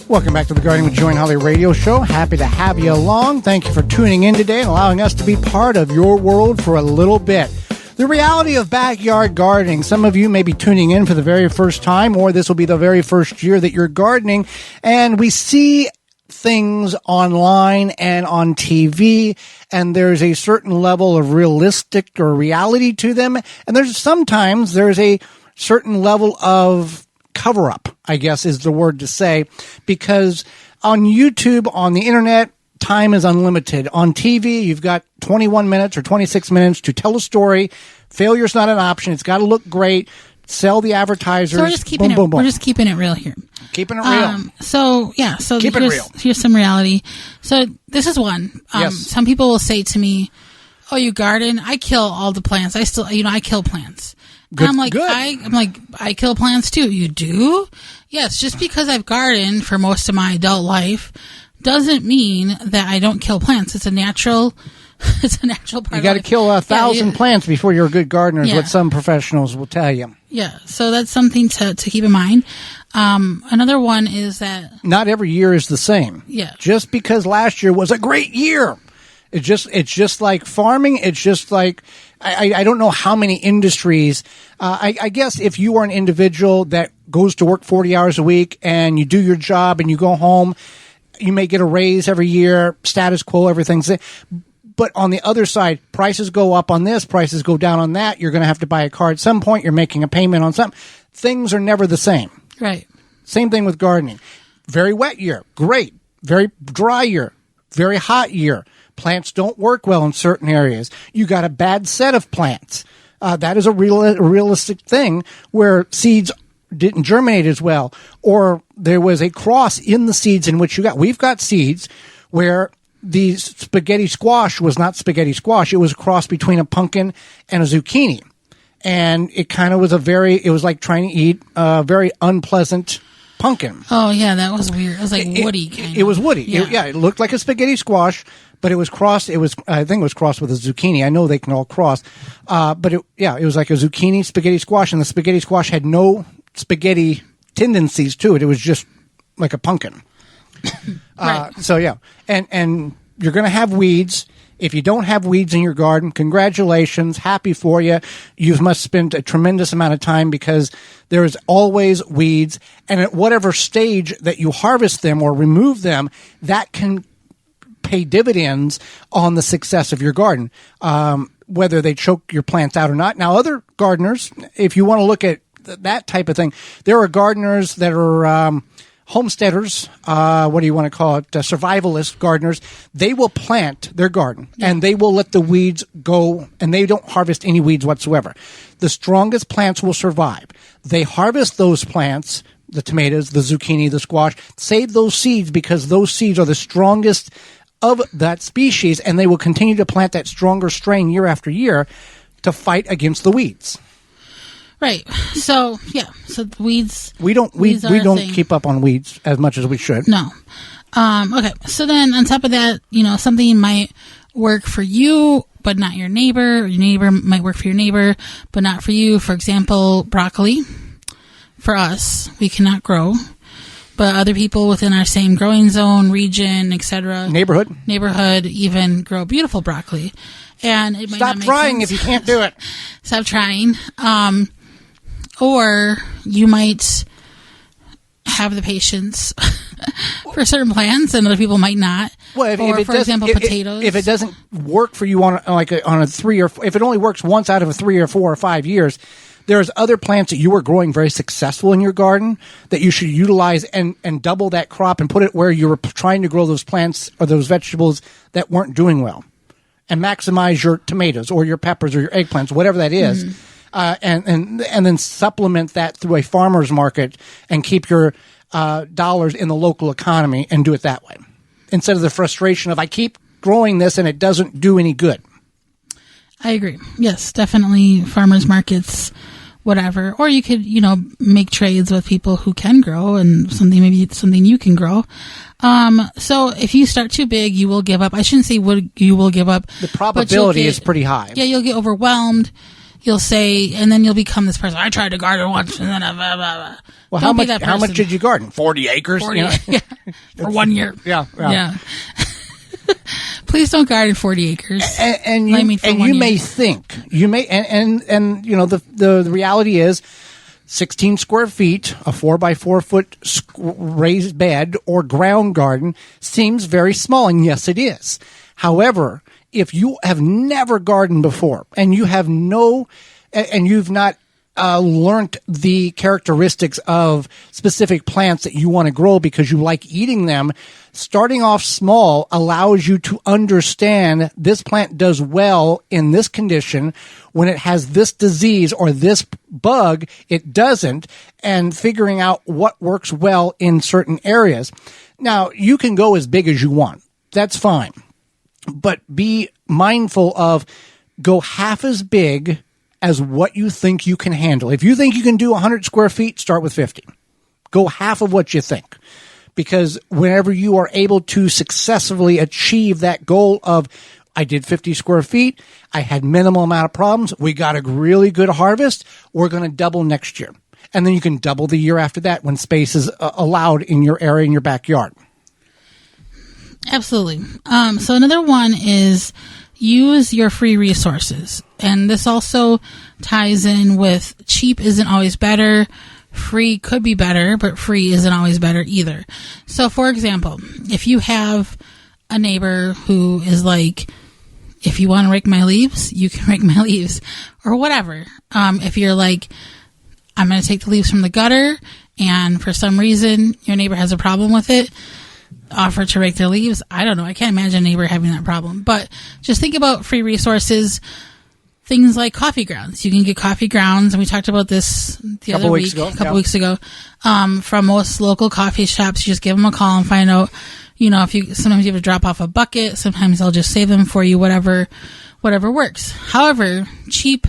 Welcome back to the Gardening with Joey and Holly radio show. Happy to have you along. Thank you for tuning in today and allowing us to be part of your world for a little bit. The reality of backyard gardening. Some of you may be tuning in for the very first time, or this will be the very first year that you're gardening, and we see things online and on TV, and there's a certain level of realistic or reality to them, and there's a certain level of cover-up, I guess is the word to say, because on YouTube, on the internet, time is unlimited. On TV, you've got 21 minutes or 26 minutes to tell a story. Failure's not an option. It's got to look great. Sell the advertisers. So we're just keeping We're just keeping it real here. Keeping it real. So keep it real. Here's some reality. So this is one. Yes. Some people will say to me, "Oh, you garden? I kill all the plants. I kill plants." Good, I'm like, good. I kill plants too. You do? Yes. Just because I've gardened for most of my adult life doesn't mean that I don't kill plants. It's a natural part. You got to kill 1,000 plants before you're a good gardener, is what some professionals will tell you. Yeah. So that's something to keep in mind. Another one is that not every year is the same. Yeah. Just because last year was a great year. It's just like farming. It's just like, I don't know how many industries. I guess if you are an individual that goes to work 40 hours a week and you do your job and you go home, you may get a raise every year, status quo, everything's there. But on the other side, prices go up on this, prices go down on that. You're going to have to buy a car at some point. You're making a payment on something. Things are never the same. Right. Same thing with gardening. Very wet year, great. Very dry year, very hot year. Plants don't work well in certain areas. You got a bad set of plants. That is a realistic thing where seeds didn't germinate as well, or there was a cross in the seeds in which you got. We've got seeds where the spaghetti squash was not spaghetti squash. It was a cross between a pumpkin and a zucchini. And it kind of was it was like trying to eat a very unpleasant pumpkin. Oh, yeah, that was weird. It was like woody kind of. It was woody. Yeah. It looked like a spaghetti squash, but it was crossed. I think it was crossed with a zucchini. I know they can all cross. But it was like a zucchini spaghetti squash, and the spaghetti squash had no spaghetti tendencies to it. It was just like a pumpkin. Right. So, yeah. And you're going to have weeds. If you don't have weeds in your garden, congratulations. Happy for you. You must spend a tremendous amount of time because there is always weeds. And at whatever stage that you harvest them or remove them, that can pay dividends on the success of your garden, whether they choke your plants out or not. Now, other gardeners, if you want to look at that type of thing, there are gardeners that are homesteaders, what do you want to call it, survivalist gardeners. They will plant their garden and they will let the weeds go, and they don't harvest any weeds whatsoever. The strongest plants will survive. They harvest those plants, the tomatoes, the zucchini, the squash, save those seeds because those seeds are the strongest of that species, and they will continue to plant that stronger strain year after year to fight against the weeds. Right. So, yeah. So weeds. We don't keep up on weeds as much as we should. No. Okay. So then on top of that, something might work for you, but not your neighbor. Your neighbor might work for your neighbor, but not for you. For example, broccoli. For us, we cannot grow. But other people within our same growing zone, region, etc., neighborhood, even grow beautiful broccoli. And it might Stop not make trying sense. if you can't do it. Stop trying. Or you might have the patience for certain plants, and other people might not. Well, for example, potatoes. If it doesn't work for you on a 3 or if it only works once out of 3 or 4 or 5 years, there's other plants that you are growing very successful in your garden that you should utilize and double that crop and put it where you were trying to grow those plants or those vegetables that weren't doing well, and maximize your tomatoes or your peppers or your eggplants, whatever that is. Mm-hmm. And then supplement that through a farmer's market and keep your dollars in the local economy and do it that way. Instead of the frustration of I keep growing this and it doesn't do any good. I agree. Yes, definitely farmers markets, whatever. Or you could, make trades with people who can grow and maybe something you can grow. So if you start too big, you will give up. I shouldn't say you will give up. The probability is pretty high. Yeah, you'll get overwhelmed. you'll say, and then you'll become this person. I tried to garden once, and then blah, blah, blah. Well, Don't how much did you garden? 40 acres? 40, yeah, for 1 year. Yeah. Please don't garden 40 acres. And you may think and you know the reality is 16 square feet, a 4x4 foot raised bed or ground garden seems very small, and yes, it is. However, if you have never gardened before and you've not learned the characteristics of specific plants that you want to grow because you like eating them, starting off small allows you to understand this plant does well in this condition. When it has this disease or this bug, it doesn't, and figuring out what works well in certain areas. Now, you can go as big as you want. That's fine. But be mindful of go half as big as what you think you can handle. If you think you can do 100 square feet, start with 50. Go half of what you think. Because whenever you are able to successfully achieve that goal of, I did 50 square feet, I had minimal amount of problems, we got a really good harvest, we're going to double next year. And then you can double the year after that when space is allowed in your area, in your backyard. Absolutely. So another one is use your free resources. And this also ties in with cheap isn't always better. Free could be better, but free isn't always better either. So, for example, if you have a neighbor who is like, if you want to rake my leaves, you can rake my leaves, or whatever. If you're like, I'm going to take the leaves from the gutter, and for some reason your neighbor has a problem with it, offer to rake their leaves. I don't know. I can't imagine a neighbor having that problem. But just think about free resources. Things like coffee grounds. You can get coffee grounds, and we talked about this a couple weeks ago. From most local coffee shops, you just give them a call and find out, sometimes you have to drop off a bucket. Sometimes they'll just save them for you, whatever works. However, cheap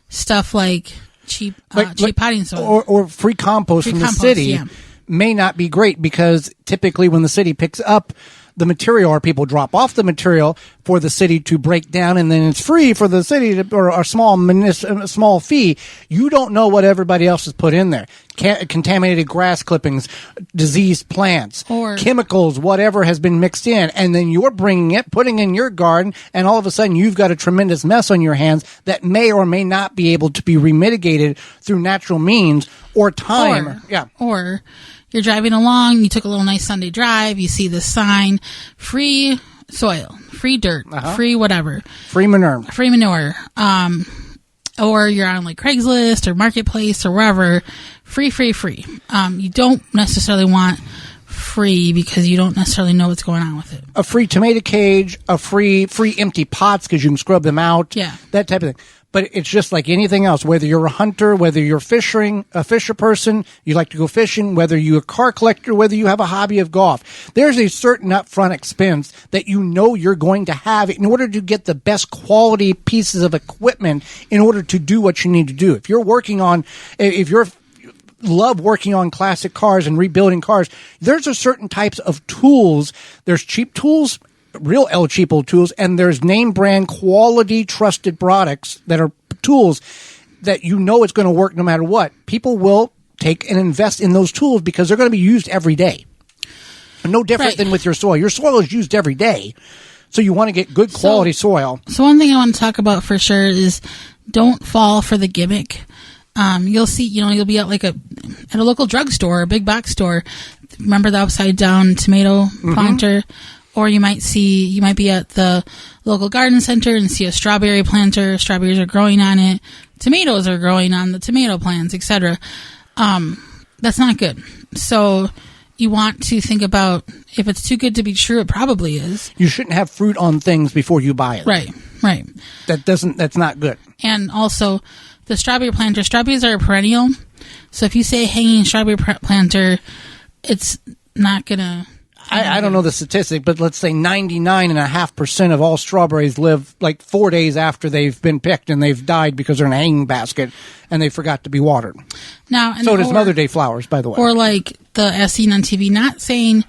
stuff like cheap potting soil. Or free compost from the city may not be great, because typically when the city picks up the material, or people drop off the material for the city to break down, and then it's free for the city to, or a small fee. You don't know what everybody else has put in there. Contaminated grass clippings, diseased plants, or chemicals, whatever has been mixed in, and then you're bringing it, putting in your garden, and all of a sudden you've got a tremendous mess on your hands that may or may not be able to be remitigated through natural means or time. Or you're driving along, you took a little nice Sunday drive, you see this sign, free soil, free dirt, free whatever. Free manure. Or you're on like Craigslist or Marketplace or wherever, free. You don't necessarily want free because you don't necessarily know what's going on with it. A free tomato cage, a free empty pots because you can scrub them out. Yeah. That type of thing. But it's just like anything else, whether you're a hunter, whether you're a fisher person, you like to go fishing, whether you're a car collector, whether you have a hobby of golf. There's a certain upfront expense that you know you're going to have in order to get the best quality pieces of equipment in order to do what you need to do. If you're love working on classic cars and rebuilding cars, there's a certain types of tools. There's cheap tools, real El Cheapo tools, and there's name brand quality trusted products that are tools that you know it's going to work no matter what. People will take and invest in those tools because they're going to be used every day. No different than with your soil. Your soil is used every day. So you want to get good quality soil. So one thing I want to talk about for sure is don't fall for the gimmick. You'll see, you'll be at at a local drugstore, a big box store. Remember the upside down tomato planter? Or you might be at the local garden center and see a strawberry planter. Strawberries are growing on it. Tomatoes are growing on the tomato plants, etc. That's not good. So you want to think about, if it's too good to be true, it probably is. You shouldn't have fruit on things before you buy it. Right. That's not good. And also, the strawberry planter, strawberries are a perennial. So if you say hanging strawberry planter, it's not gonna. I don't know the statistic, but let's say 99.5% of all strawberries live like 4 days after they've been picked, and they've died because they're in a hanging basket and they forgot to be watered. So does Mother Day flowers, by the way. Or like the as seen on TV, not saying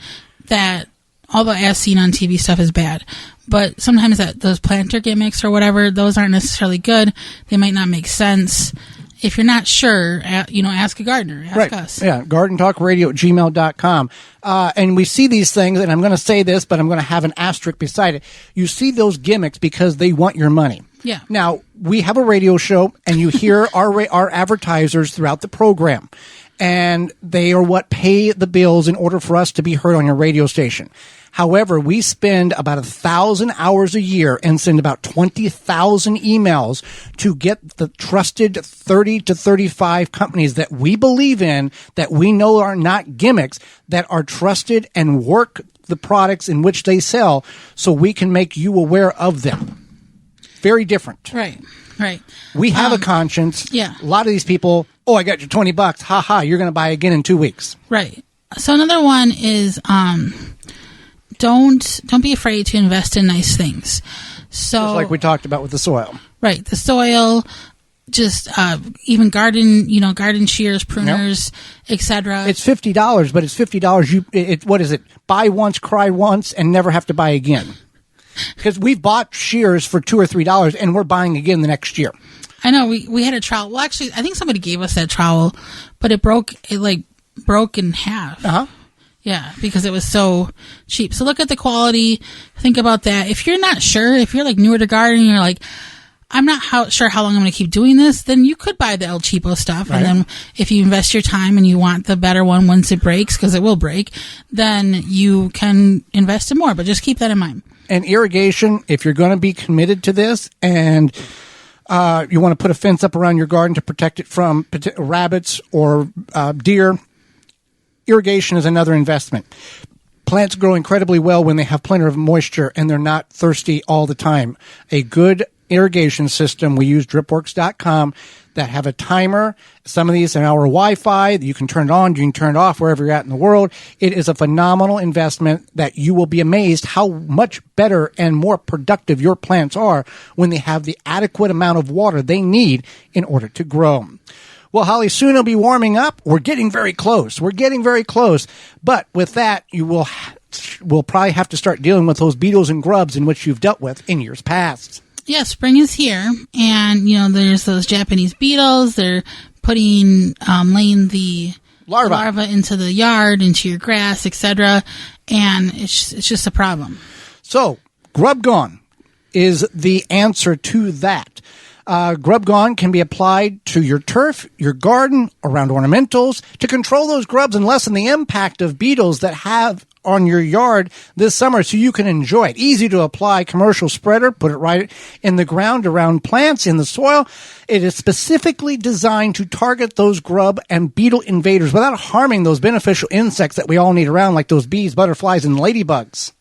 that all the as seen on TV stuff is bad, But sometimes those planter gimmicks or whatever, those aren't necessarily good. They might not make sense. If you're not sure, ask a gardener. Ask us. Yeah, gardentalkradio@gmail.com. And we see these things, and I'm going to say this, but I'm going to have an asterisk beside it. You see those gimmicks because they want your money. Yeah. Now, we have a radio show, and you hear our advertisers throughout the program. And they are what pay the bills in order for us to be heard on your radio station. However, we spend about 1,000 hours a year and send about 20,000 emails to get the trusted 30 to 35 companies that we believe in, that we know are not gimmicks, that are trusted and work the products in which they sell, so we can make you aware of them. Very different. Right. We have a conscience. Yeah. A lot of these people, I got your $20. Ha ha, you're going to buy again in 2 weeks. Right. So another one is, don't be afraid to invest in nice things. So, just like we talked about with the soil. Right. The soil, just even garden shears, pruners, etc. It's $50, but it's $50. What is it? Buy once, cry once, and never have to buy again. Because we've bought shears for $2 or $3, and we're buying again the next year. I know we had a trowel. Well, actually, I think somebody gave us that trowel, but it broke in half. Uh-huh. Yeah, because it was so cheap. So look at the quality. Think about that. If you're not sure, if you're like newer to gardening, you're like, I'm not sure how long I'm going to keep doing this, then you could buy the El Cheapo stuff. Right. And then if you invest your time and you want the better one once it breaks, because it will break, then you can invest in more. But just keep that in mind. And irrigation, if you're going to be committed to this and you want to put a fence up around your garden to protect it from rabbits or deer, irrigation is another investment. Plants grow incredibly well when they have plenty of moisture and they're not thirsty all the time. A good irrigation system, we use dripworks.com, that have a timer. Some of these are our Wi-Fi. You can turn it on, you can turn it off wherever you're at in the world. It is a phenomenal investment that you will be amazed how much better and more productive your plants are when they have the adequate amount of water they need in order to grow. Well, Holly, soon it'll be warming up. We're getting very close. But with that, we'll probably have to start dealing with those beetles and grubs in which you've dealt with in years past. Yeah, spring is here, and there's those Japanese beetles. They're laying the larva into the yard, into your grass, etc., and it's just a problem. So, Grub Gone is the answer to that. Grub Gone can be applied to your turf, your garden, around ornamentals to control those grubs and lessen the impact of beetles that have on your yard this summer so you can enjoy it. Easy to apply commercial spreader, put it right in the ground around plants, in the soil. It is specifically designed to target those grub and beetle invaders without harming those beneficial insects that we all need around, like those bees, butterflies, and ladybugs.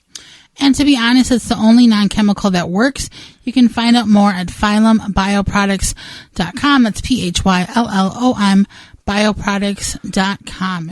And to be honest, it's the only non-chemical that works. You can find out more at phyllombioproducts.com. That's PHYLLOM bioproducts.com.